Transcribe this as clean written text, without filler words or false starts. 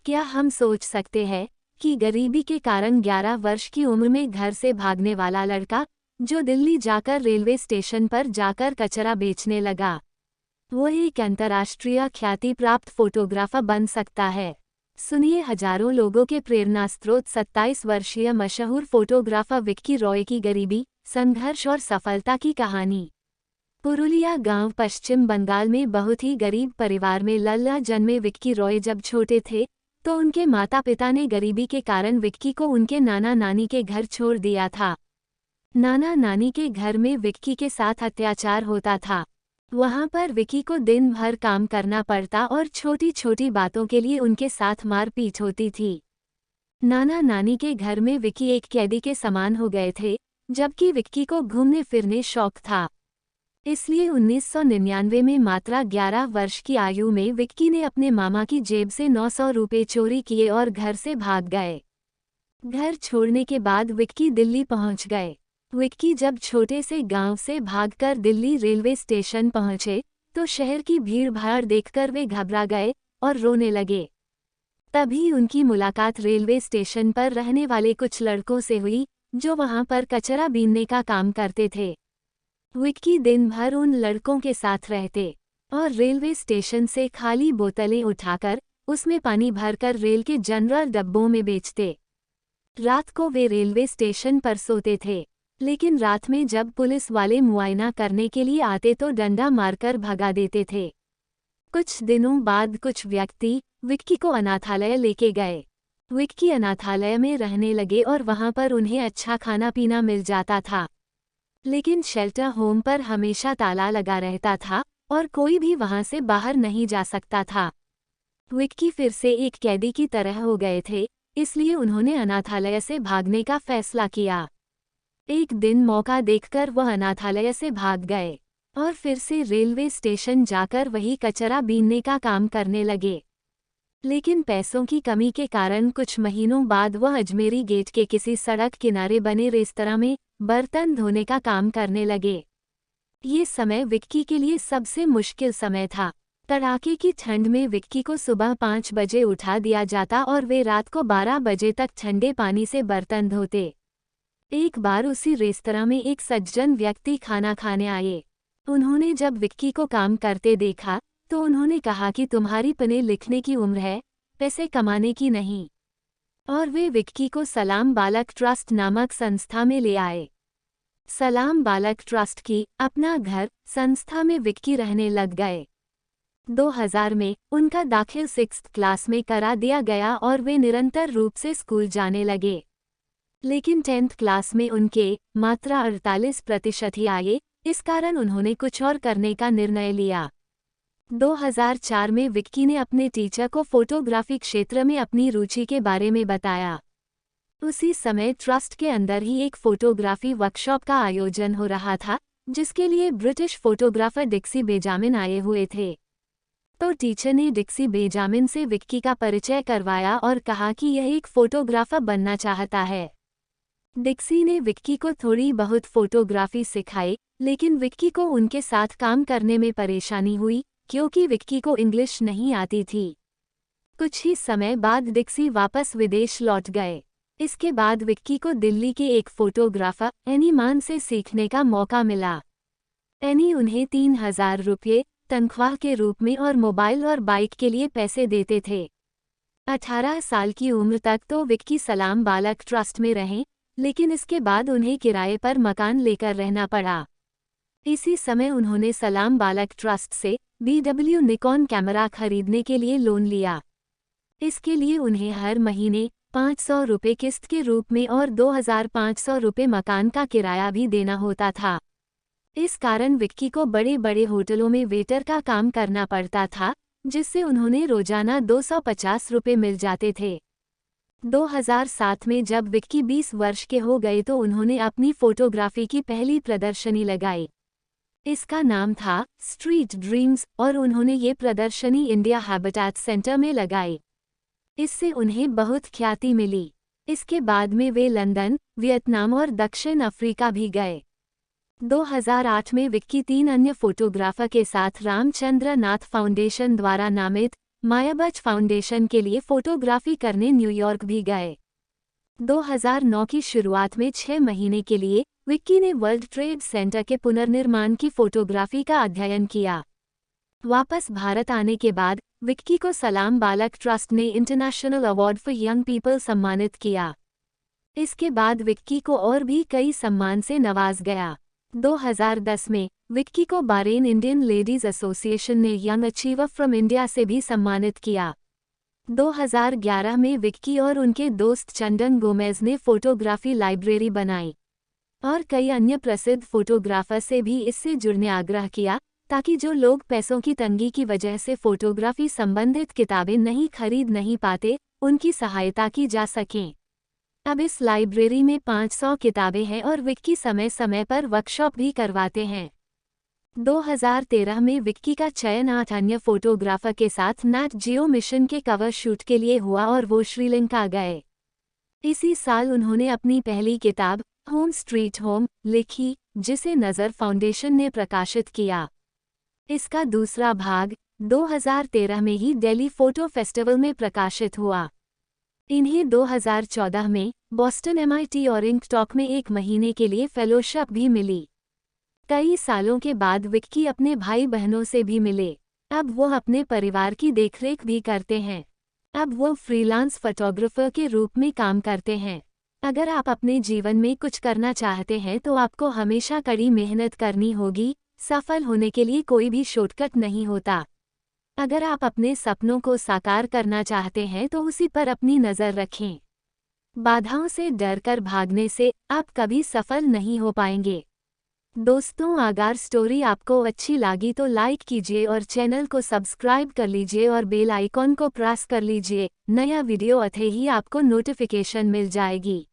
क्या हम सोच सकते हैं कि गरीबी के कारण 11 वर्ष की उम्र में घर से भागने वाला लड़का, जो दिल्ली जाकर रेलवे स्टेशन पर जाकर कचरा बेचने लगा, वो एक अंतर्राष्ट्रीय ख्याति प्राप्त फोटोग्राफर बन सकता है। सुनिए हजारों लोगों के प्रेरणा स्रोत 27 वर्षीय मशहूर फोटोग्राफर विक्की रॉय की गरीबी, संघर्ष और सफलता की कहानी। पुरुलिया गांव पश्चिम बंगाल में बहुत ही गरीब परिवार में लल्ला जन्मे विक्की रॉय जब छोटे थे तो उनके माता पिता ने गरीबी के कारण विक्की को उनके नाना नानी के घर छोड़ दिया था। नाना नानी के घर में विक्की के साथ अत्याचार होता था। वहां पर विक्की को दिन भर काम करना पड़ता और छोटी छोटी बातों के लिए उनके साथ मारपीट होती थी। नाना नानी के घर में विक्की एक कैदी के समान हो गए थे, जबकि विक्की को घूमने फिरने शौक था। इसलिए 1999 में मात्र 11 वर्ष की आयु में विक्की ने अपने मामा की जेब से 900 रुपये चोरी किए और घर से भाग गए। घर छोड़ने के बाद विक्की दिल्ली पहुंच गए। विक्की जब छोटे से गांव से भागकर दिल्ली रेलवे स्टेशन पहुंचे तो शहर की भीड़-भाड़ देखकर वे घबरा गए और रोने लगे। तभी उनकी मुलाकात रेलवे स्टेशन पर रहने वाले कुछ लड़कों से हुई, जो वहां पर कचरा बीनने का काम करते थे। विक्की दिन भर उन लड़कों के साथ रहते और रेलवे स्टेशन से खाली बोतलें उठाकर उसमें पानी भरकर रेल के जनरल डब्बों में बेचते। रात को वे रेलवे स्टेशन पर सोते थे, लेकिन रात में जब पुलिस वाले मुआयना करने के लिए आते तो डंडा मारकर भगा देते थे। कुछ दिनों बाद कुछ व्यक्ति विक्की को अनाथालय लेके गए। विक्की अनाथालय में रहने लगे और वहां पर उन्हें अच्छा खाना पीना मिल जाता था, लेकिन शेल्टर होम पर हमेशा ताला लगा रहता था और कोई भी वहां से बाहर नहीं जा सकता था। विक्की फिर से एक कैदी की तरह हो गए थे, इसलिए उन्होंने अनाथालय से भागने का फैसला किया। एक दिन मौका देखकर वह अनाथालय से भाग गए और फिर से रेलवे स्टेशन जाकर वही कचरा बीनने का काम करने लगे। लेकिन पैसों की कमी के कारण कुछ महीनों बाद वह अजमेरी गेट के किसी सड़क किनारे बने रेस्तरां में बर्तन धोने का काम करने लगे। ये समय विक्की के लिए सबसे मुश्किल समय था। कड़ाके की ठंड में विक्की को सुबह 5 बजे उठा दिया जाता और वे रात को 12 बजे तक ठंडे पानी से बर्तन धोते। एक बार उसी रेस्तरां में एक सज्जन व्यक्ति खाना खाने आए। उन्होंने जब विक्की को काम करते देखा तो उन्होंने कहा कि तुम्हारी पढ़ने लिखने की उम्र है, पैसे कमाने की नहीं, और वे विक्की को सलाम बालक ट्रस्ट नामक संस्था में ले आए। सलाम बालक ट्रस्ट की अपना घर संस्था में विक्की रहने लग गए। 2000 में उनका दाखिल 6th क्लास में करा दिया गया और वे निरंतर रूप से स्कूल जाने लगे। लेकिन 10th क्लास में उनके मात्र 48% ही आए, इस कारण उन्होंने कुछ और करने का निर्णय लिया। 2004 में विक्की ने अपने टीचर को फोटोग्राफी क्षेत्र में अपनी रुचि के बारे में बताया। उसी समय ट्रस्ट के अंदर ही एक फोटोग्राफी वर्कशॉप का आयोजन हो रहा था, जिसके लिए ब्रिटिश फोटोग्राफर डिक्सी बेंजामिन आए हुए थे। तो टीचर ने डिक्सी बेंजामिन से विक्की का परिचय करवाया और कहा कि यह एक फोटोग्राफर बनना चाहता है। डिक्सी ने विक्की को थोड़ी बहुत फोटोग्राफी सिखाई, लेकिन विक्की को उनके साथ काम करने में परेशानी हुई क्योंकि विक्की को इंग्लिश नहीं आती थी। कुछ ही समय बाद डिक्सी वापस विदेश लौट गए। इसके बाद विक्की को दिल्ली के एक फोटोग्राफर एनी मान से सीखने का मौका मिला। एनी उन्हें 3000 रुपये तनख्वाह के रूप में और मोबाइल और बाइक के लिए पैसे देते थे। 18 साल की उम्र तक तो विक्की सलाम बालक ट्रस्ट में रहे, लेकिन इसके बाद उन्हें किराए पर मकान लेकर रहना पड़ा। इसी समय उन्होंने सलाम बालक ट्रस्ट से BW निकॉन कैमरा खरीदने के लिए लोन लिया। इसके लिए उन्हें हर महीने 500 रुपये किस्त के रूप में और 2500 रुपये मकान का किराया भी देना होता था। इस कारण विक्की को बड़े बड़े होटलों में वेटर का काम करना पड़ता था, जिससे उन्होंने रोजाना 250 रुपये मिल जाते थे। 2007 में जब विक्की 20 वर्ष के हो गए तो उन्होंने अपनी फोटोग्राफी की पहली प्रदर्शनी लगाई। इसका नाम था स्ट्रीट ड्रीम्स और उन्होंने ये प्रदर्शनी इंडिया हैबिटेट सेंटर में लगाई। इससे उन्हें बहुत ख्याति मिली। इसके बाद में वे लंदन, वियतनाम और दक्षिण अफ्रीका भी गए। 2008 में विक्की 3 अन्य फोटोग्राफर के साथ रामचंद्र नाथ फाउंडेशन द्वारा नामित मायाबच फाउंडेशन के लिए फोटोग्राफी करने न्यूयॉर्क भी गए। 2009 की शुरुआत में 6 महीने के लिए विक्की ने वर्ल्ड ट्रेड सेंटर के पुनर्निर्माण की फोटोग्राफी का अध्ययन किया। वापस भारत आने के बाद विक्की को सलाम बालक ट्रस्ट ने international award for young people सम्मानित किया। इसके बाद विक्की को और भी कई सम्मान से नवाज गया। 2010 में विक्की को बारेन इंडियन लेडीज एसोसिएशन ने यंग अचीवर फ्रॉम इंडिया से भी सम्मानित किया। 2011 में विक्की और उनके दोस्त चंदन गोमेज ने फोटोग्राफी लाइब्रेरी बनाई और कई अन्य प्रसिद्ध फोटोग्राफर से भी इससे जुड़ने आग्रह किया, ताकि जो लोग पैसों की तंगी की वजह से फोटोग्राफी संबंधित किताबें नहीं पाते, उनकी सहायता की जा सके। अब इस लाइब्रेरी में 500 किताबें हैं और विक्की समय समय पर वर्कशॉप भी करवाते हैं। 2013 में विक्की का चयन 8 अन्य फोटोग्राफर के साथ नैट जियो मिशन के कवर शूट के लिए हुआ और वो श्रीलंका गए। इसी साल उन्होंने अपनी पहली किताब होम स्ट्रीट होम लिखी, जिसे नज़र फाउंडेशन ने प्रकाशित किया। इसका दूसरा भाग 2013 में ही दिल्ली फोटो फेस्टिवल में प्रकाशित हुआ। इन्हें 2014 में बॉस्टन MIT और इंक टॉक में 1 महीने के लिए फेलोशिप भी मिली। कई सालों के बाद विक्की अपने भाई बहनों से भी मिले। अब वो अपने परिवार की देखरेख भी करते हैं। अब वो फ्रीलांस फोटोग्राफर के रूप में काम करते हैं। अगर आप अपने जीवन में कुछ करना चाहते हैं तो आपको हमेशा कड़ी मेहनत करनी होगी। सफल होने के लिए कोई भी शॉर्टकट नहीं होता। अगर आप अपने सपनों को साकार करना चाहते हैं तो उसी पर अपनी नज़र रखें। बाधाओं से डरकर भागने से आप कभी सफल नहीं हो पाएंगे। दोस्तों, अगर स्टोरी आपको अच्छी लगी तो लाइक कीजिए और चैनल को सब्सक्राइब कर लीजिए और बेल आइकॉन को प्रेस कर लीजिए। नया वीडियो आते ही आपको नोटिफिकेशन मिल जाएगी।